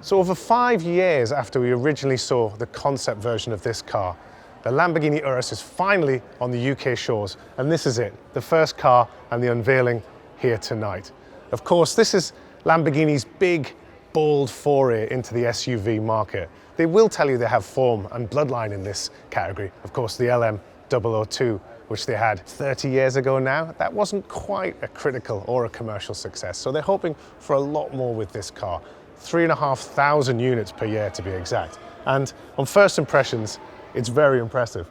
So over 5 years after we originally saw the concept version of this car, the Lamborghini Urus is finally on the UK shores, and this is it, the first car and the unveiling here tonight. Of course, this is Lamborghini's big, bold foray into the SUV market. They will tell you they have form and bloodline in this category. Of course, the LM002, which they had 30 years ago now, that wasn't quite a critical or a commercial success. So they're hoping for a lot more with this car. 3,500 units per year to be exact. And on first impressions, it's very impressive.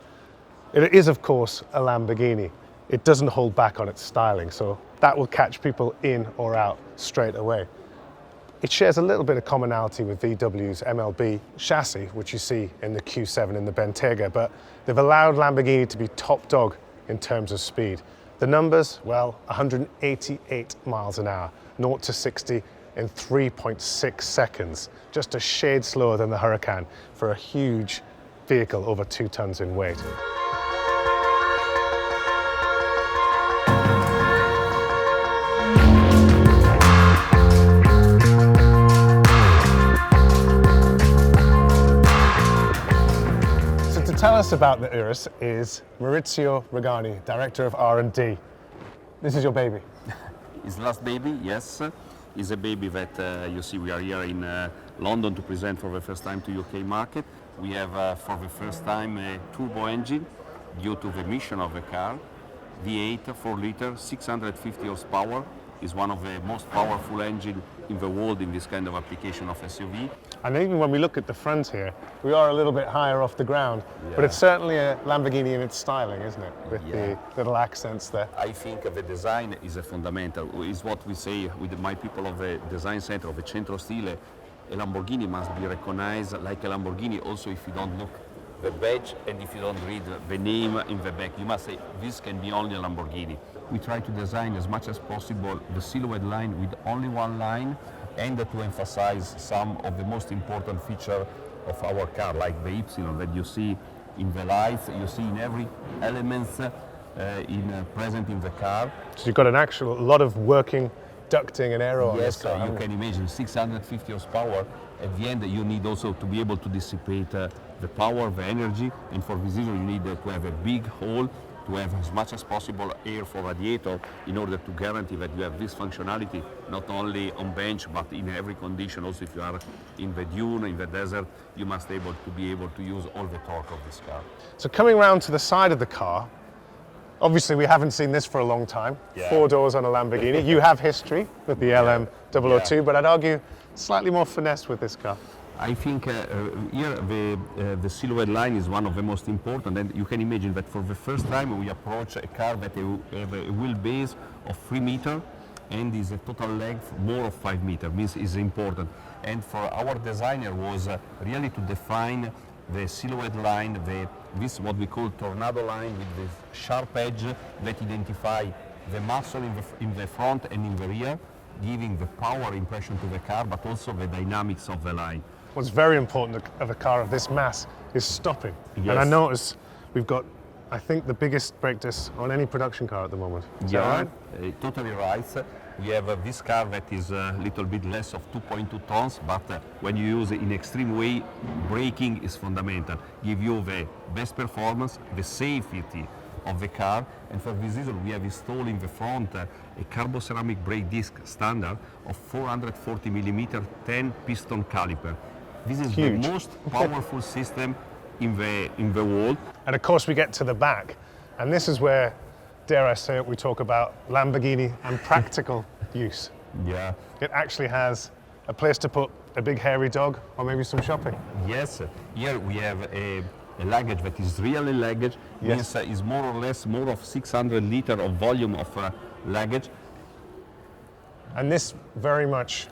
It is, of course, a Lamborghini. It doesn't hold back on its styling, so that will catch people in or out straight away. It shares a little bit of commonality with VW's MLB chassis, which you see in the Q7 in the Bentayga, but they've allowed Lamborghini to be top dog in terms of speed. The numbers, well, 188 miles an hour, 0 to 60 in 3.6 seconds, just a shade slower than the Huracan for a huge vehicle over 2 tons in weight. So to tell us about the Urus is Maurizio Regani, Director of R&D. This is your baby. His last baby, yes. Is a baby that you see we are here in London to present for the first time to UK market. We have for the first time a turbo engine due to the mission of the car. V8, 4-liter, 650 horsepower, is one of the most powerful engines in the world in this kind of application of SUV. And even when we look at the front here, we are a little bit higher off the ground, but it's certainly a Lamborghini in its styling, isn't it? With the little accents there. I think the design is a fundamental, is what we say with my people of the design center, of the Centro Stile. A Lamborghini must be recognized like a Lamborghini also if you don't look the badge and if you don't read the name in the back. You must say, this can be only a Lamborghini. We try to design as much as possible the silhouette line with only one line and to emphasize some of the most important features of our car, like the Y that you see in the lights, you see in every element present in the car. So you've got an actual lot of working ducting and aero on this car. Yes, you can imagine 650 horsepower. At the end, you need also to be able to dissipate the power, the energy, and for this reason, you need to have a big hole to have as much as possible air for radiator in order to guarantee that you have this functionality not only on bench but in every condition. Also, if you are in the dune, in the desert, you must be able to use all the torque of this car. So coming round to the side of the car, obviously we haven't seen this for a long time. 4 doors on a Lamborghini. You have history with the LM002, but I'd argue slightly more finesse with this car. I think here the silhouette line is one of the most important, and you can imagine that for the first time we approach a car that have a wheelbase of 3 meters and is a total length more of 5 meters, means is important. And for our designer was really to define the silhouette line, this what we call tornado line with this sharp edge that identify the muscle in the front and in the rear, giving the power impression to the car, but also the dynamics of the line. What's very important of a car of this mass is stopping. Yes. And I notice we've got, I think, the biggest brake disc on any production car at the moment. Is that right? Totally right. We have this car that is a little bit less of 2.2 tons, but when you use it in extreme way, braking is fundamental. Give you the best performance, the safety of the car, and for this reason we have installed in the front a carbon ceramic brake disc standard of 440 millimeter 10 piston caliper. This is huge. The most powerful system in the world. And of course we get to the back, and this is where, dare I say it, we talk about Lamborghini and practical use. Yeah. It actually has a place to put a big hairy dog or maybe some shopping. Yes, here we have a luggage that is really luggage. Yes. Means is more or less more of 600 liters of volume of luggage. And this very much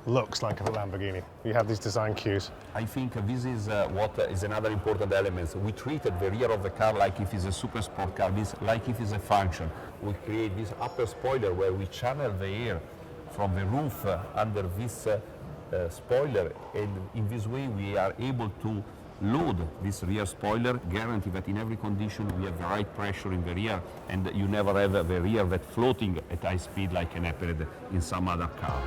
looks like a Lamborghini. You have these design cues. I think this is what is another important element. We treated the rear of the car like if it's a super sport car, means like if it's a function. We create this upper spoiler where we channel the air from the roof under this spoiler, and in this way we are able to load this rear spoiler, guarantee that in every condition we have the right pressure in the rear, and you never have the rear that floating at high speed like can happen in some other car.